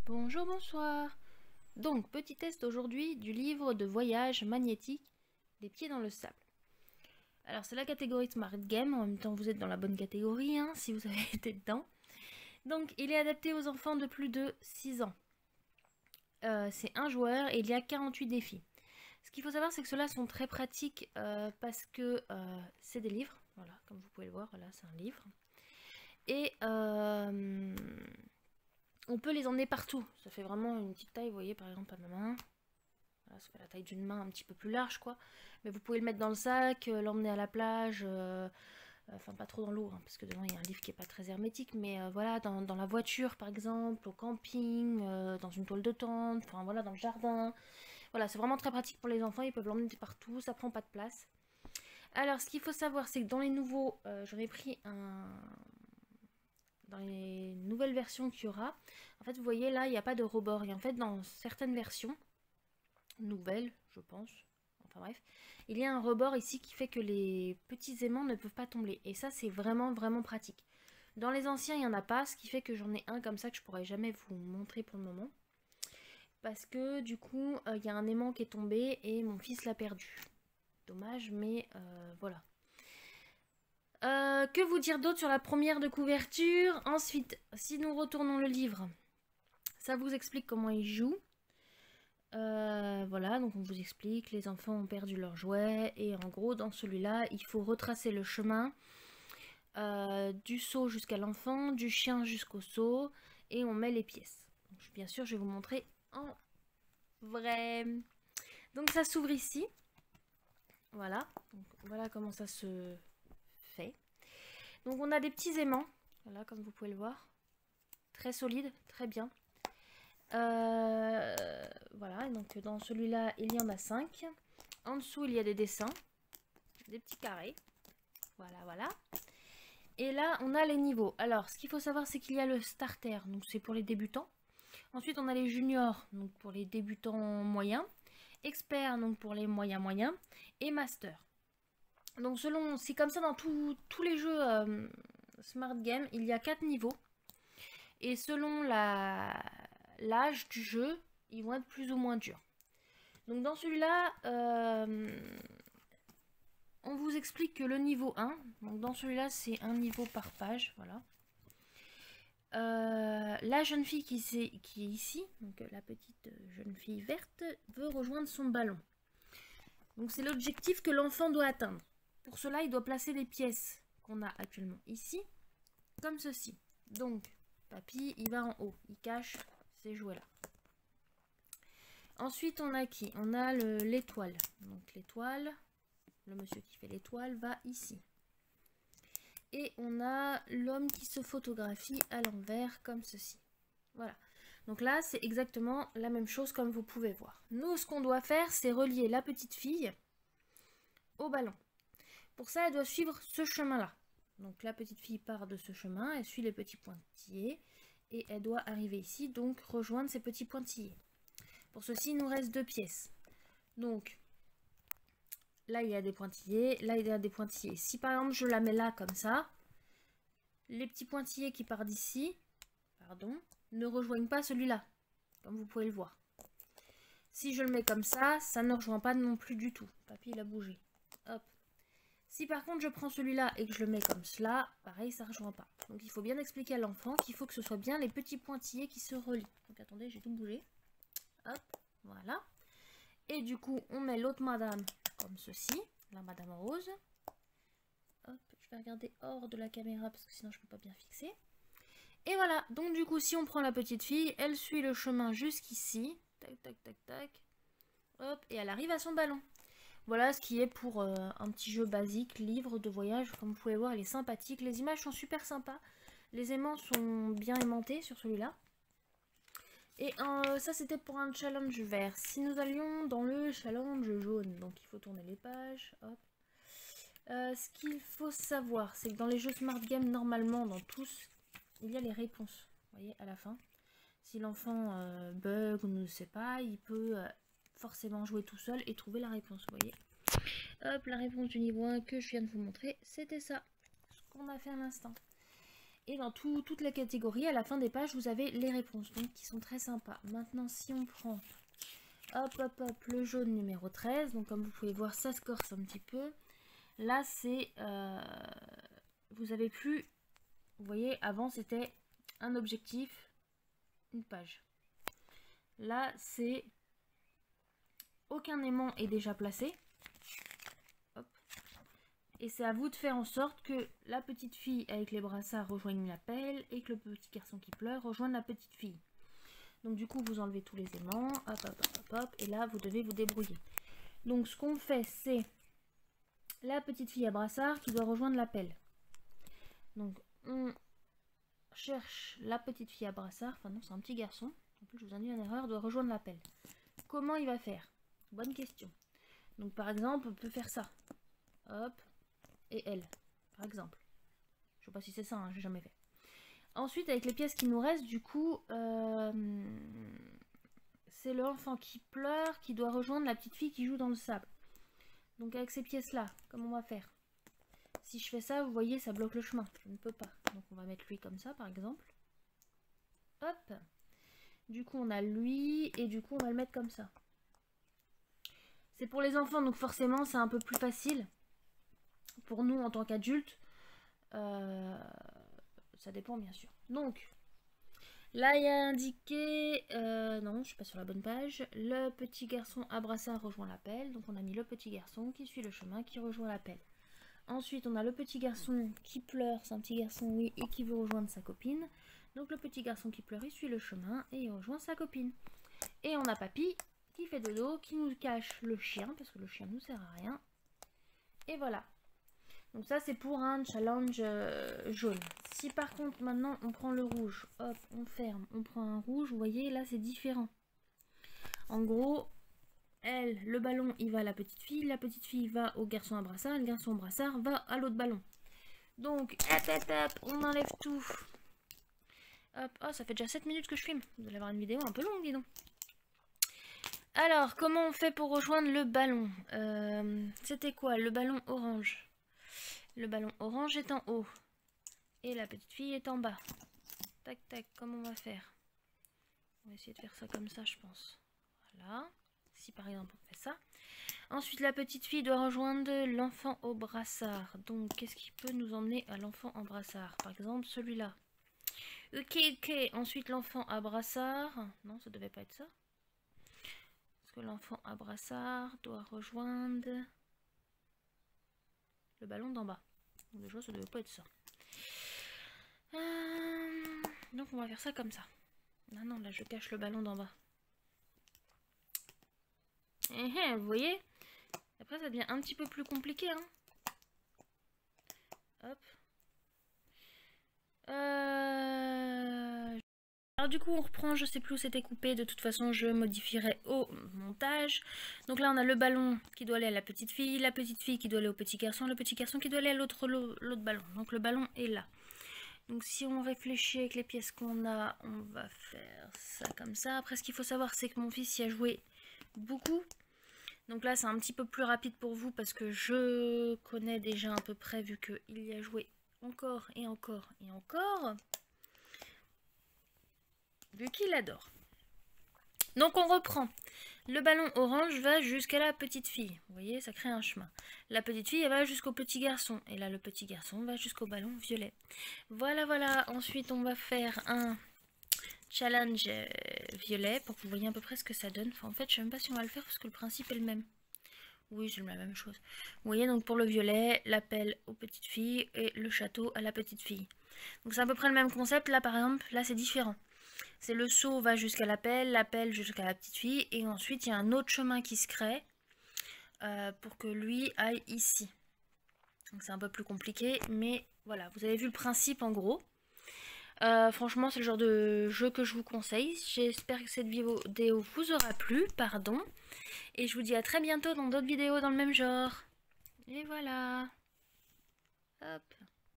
Bonjour, bonsoir. Donc, petit test aujourd'hui du livre de voyage magnétique Les pieds dans le sable. Alors, c'est la catégorie Smart Game. En même temps, vous êtes dans la bonne catégorie, hein, si vous avez été dedans. Donc, il est adapté aux enfants de plus de 6 ans. C'est un joueur et il y a 48 défis. Ce qu'il faut savoir, c'est que ceux-là sont très pratiques parce que c'est des livres. Voilà, comme vous pouvez le voir, voilà, c'est un livre. Et on peut les emmener partout. Ça fait vraiment une petite taille, vous voyez, par exemple à ma main. Voilà, ça fait la taille d'une main un petit peu plus large, quoi. Mais vous pouvez le mettre dans le sac, l'emmener à la plage, enfin pas trop dans l'eau, hein, parce que dedans il y a un livre qui est pas très hermétique, mais voilà, dans la voiture par exemple, au camping, dans une toile de tente, enfin voilà, dans le jardin. Voilà, c'est vraiment très pratique pour les enfants, ils peuvent l'emmener partout, ça prend pas de place. Alors, ce qu'il faut savoir, c'est que dans les nouveaux, j'en ai pris un... Dans les nouvelles versions qu'il y aura, en fait, vous voyez là, il n'y a pas de rebord. Et en fait, dans certaines versions, nouvelles, je pense, enfin bref, il y a un rebord ici qui fait que les petits aimants ne peuvent pas tomber. Et ça, c'est vraiment, vraiment pratique. Dans les anciens, il n'y en a pas, ce qui fait que j'en ai un comme ça que je pourrais jamais vous montrer pour le moment. Parce que du coup, il y a un aimant qui est tombé et mon fils l'a perdu. Dommage, mais voilà. Que vous dire d'autre sur la première de couverture? Ensuite, si nous retournons le livre, ça vous explique comment il joue. Voilà, donc on vous explique, les enfants ont perdu leurs jouets et en gros dans celui-là il faut retracer le chemin du seau jusqu'à l'enfant, du chien jusqu'au seau et on met les pièces. Donc, bien sûr je vais vous montrer en vrai. Donc ça s'ouvre ici, voilà, donc, voilà comment ça se fait. Donc on a des petits aimants, voilà comme vous pouvez le voir, très solides, très bien. Voilà, donc dans celui-là, il y en a 5. En dessous, il y a des dessins, des petits carrés. Voilà, voilà. Et là, on a les niveaux. Alors, ce qu'il faut savoir, c'est qu'il y a le starter, donc c'est pour les débutants. Ensuite, on a les juniors, donc pour les débutants moyens. Expert, donc pour les moyens moyens. Et master. Donc selon, c'est comme ça dans tous les jeux Smart Game, il y a 4 niveaux. Et selon l'âge du jeu, ils vont être plus ou moins durs. Donc dans celui-là, on vous explique que le niveau 1, donc dans celui-là c'est un niveau par page, voilà. La jeune fille qui est ici, donc la petite jeune fille verte, veut rejoindre son ballon. Donc c'est l'objectif que l'enfant doit atteindre. Pour cela, il doit placer les pièces qu'on a actuellement ici, comme ceci. Donc, papy, il va en haut, il cache ces jouets-là. Ensuite, on a qui? On a l'étoile. Donc l'étoile, le monsieur qui fait l'étoile va ici. Et on a l'homme qui se photographie à l'envers comme ceci. Voilà. Donc là, c'est exactement la même chose comme vous pouvez voir. Nous, ce qu'on doit faire, c'est relier la petite fille au ballon. Pour ça, elle doit suivre ce chemin-là. Donc la petite fille part de ce chemin, elle suit les petits pointillés et elle doit arriver ici, donc rejoindre ces petits pointillés. Pour ceci, il nous reste 2 pièces. Donc, là, il y a des pointillés. Là, il y a des pointillés. Si, par exemple, je la mets là, comme ça, les petits pointillés qui partent d'ici, pardon, ne rejoignent pas celui-là, comme vous pouvez le voir. Si je le mets comme ça ne rejoint pas non plus du tout. Papy, il a bougé. Hop. Si, par contre, je prends celui-là et que je le mets comme cela, pareil, ça ne rejoint pas. Donc, il faut bien expliquer à l'enfant qu'il faut que ce soit bien les petits pointillés qui se relient. Donc, attendez, j'ai tout bougé. Hop, voilà. Et du coup, on met l'autre madame comme ceci, la madame rose. Hop, je vais regarder hors de la caméra parce que sinon je ne peux pas bien fixer. Et voilà, donc du coup, si on prend la petite fille, elle suit le chemin jusqu'ici. Tac, tac, tac, tac. Hop, et elle arrive à son ballon. Voilà ce qui est pour un petit jeu basique, livre de voyage. Comme vous pouvez voir, il est sympathique. Les images sont super sympas. Les aimants sont bien aimantés sur celui-là. Et ça, c'était pour un challenge vert. Si nous allions dans le challenge jaune, donc il faut tourner les pages. Hop. Ce qu'il faut savoir, c'est que dans les jeux Smart Game, normalement, dans tous, il y a les réponses. Vous voyez, à la fin. Si l'enfant bug ou ne sait pas, il peut forcément jouer tout seul et trouver la réponse. Vous voyez. Hop, la réponse du niveau 1 que je viens de vous montrer, c'était ça. Ce qu'on a fait à l'instant. Et dans toutes les catégories, à la fin des pages, vous avez les réponses, donc qui sont très sympas. Maintenant, si on prend, hop, le jaune numéro 13, donc comme vous pouvez voir, ça se corse un petit peu. Là, c'est, vous avez plus, vous voyez, avant c'était un objectif, une page. Là, c'est, aucun aimant est déjà placé. Hop. Et c'est à vous de faire en sorte que la petite fille avec les brassards rejoigne l'appel et que le petit garçon qui pleure rejoigne la petite fille. Donc du coup, vous enlevez tous les aimants, hop, et là, vous devez vous débrouiller. Donc ce qu'on fait, c'est la petite fille à brassard qui doit rejoindre l'appel. Donc on cherche la petite fille à brassard, enfin non, c'est un petit garçon, en plus je vous ai dit une erreur, doit rejoindre l'appel. Comment il va faire? Bonne question. Donc par exemple, on peut faire ça. Hop, et elle, par exemple. Je sais pas si c'est ça, hein, j'ai jamais fait. Ensuite, avec les pièces qui nous restent, du coup, c'est l'enfant qui pleure qui doit rejoindre la petite fille qui joue dans le sable. Donc avec ces pièces-là, comment on va faire? Si je fais ça, vous voyez, ça bloque le chemin. Je ne peux pas. Donc on va mettre lui comme ça, par exemple. Hop. Du coup, on a lui, et du coup, on va le mettre comme ça. C'est pour les enfants, donc forcément, c'est un peu plus facile. Pour nous, en tant qu'adultes, ça dépend, bien sûr. Donc, là, il y a indiqué... non, je suis pas sur la bonne page. Le petit garçon à brassard rejoint l'appel. Donc, on a mis le petit garçon qui suit le chemin, qui rejoint l'appel. Ensuite, on a le petit garçon qui pleure, c'est un petit garçon, oui, et qui veut rejoindre sa copine. Donc, le petit garçon qui pleure, il suit le chemin et il rejoint sa copine. Et on a Papy qui fait dodo, qui nous cache le chien, parce que le chien ne nous sert à rien. Et voilà. Donc ça, c'est pour un challenge jaune. Si par contre, maintenant, on prend le rouge, hop, on ferme, on prend un rouge, vous voyez, là, c'est différent. En gros... Elle, le ballon, il va à la petite fille va au garçon à brassard, le garçon à brassard va à l'autre ballon. Donc, hop, on enlève tout. Hop, oh, ça fait déjà 7 minutes que je filme. Vous allez avoir une vidéo un peu longue, dis donc. Alors, comment on fait pour rejoindre le ballon? C'était quoi? Le ballon orange. Le ballon orange est en haut. Et la petite fille est en bas. Tac, tac, comment on va faire? On va essayer de faire ça comme ça, je pense. Voilà. Si par exemple on fait ça. Ensuite la petite fille doit rejoindre l'enfant au brassard. Donc qu'est-ce qui peut nous emmener à l'enfant en brassard? Par exemple celui-là. Ok. Ensuite l'enfant à brassard. Non, ça devait pas être ça. Parce que l'enfant à brassard doit rejoindre le ballon d'en bas. Donc déjà ça devait pas être ça. Donc on va faire ça comme ça. Non, là je cache le ballon d'en bas. Vous voyez? Après ça devient un petit peu plus compliqué, hein. Hop. Alors du coup on reprend, je sais plus où c'était coupé, de toute façon je modifierai au montage. Donc là on a le ballon qui doit aller à la petite fille qui doit aller au petit garçon, le petit garçon qui doit aller à l'autre ballon. Donc le ballon est là. Donc si on réfléchit avec les pièces qu'on a, on va faire ça comme ça. Après ce qu'il faut savoir c'est que mon fils y a joué beaucoup. Donc là c'est un petit peu plus rapide pour vous parce que je connais déjà à peu près vu qu'il y a joué encore et encore et encore. Vu qu'il adore. Donc on reprend. Le ballon orange va jusqu'à la petite fille. Vous voyez, ça crée un chemin. La petite fille elle va jusqu'au petit garçon. Et là le petit garçon va jusqu'au ballon violet. Voilà. Ensuite on va faire un challenge violet pour que vous voyez à peu près ce que ça donne. Enfin, en fait je ne sais même pas si on va le faire parce que le principe est le même. Oui, c'est la même chose. Vous voyez, donc pour le violet, l'appel aux petites filles et le château à la petite fille. Donc c'est à peu près le même concept. Là par exemple, là c'est différent. C'est le saut va jusqu'à l'appel jusqu'à la petite fille. Et ensuite il y a un autre chemin qui se crée pour que lui aille ici. Donc c'est un peu plus compliqué. Mais voilà, vous avez vu le principe en gros. Franchement c'est le genre de jeu que je vous conseille. J'espère que cette vidéo vous aura plu, pardon. Et je vous dis à très bientôt dans d'autres vidéos dans le même genre. Et voilà. Hop.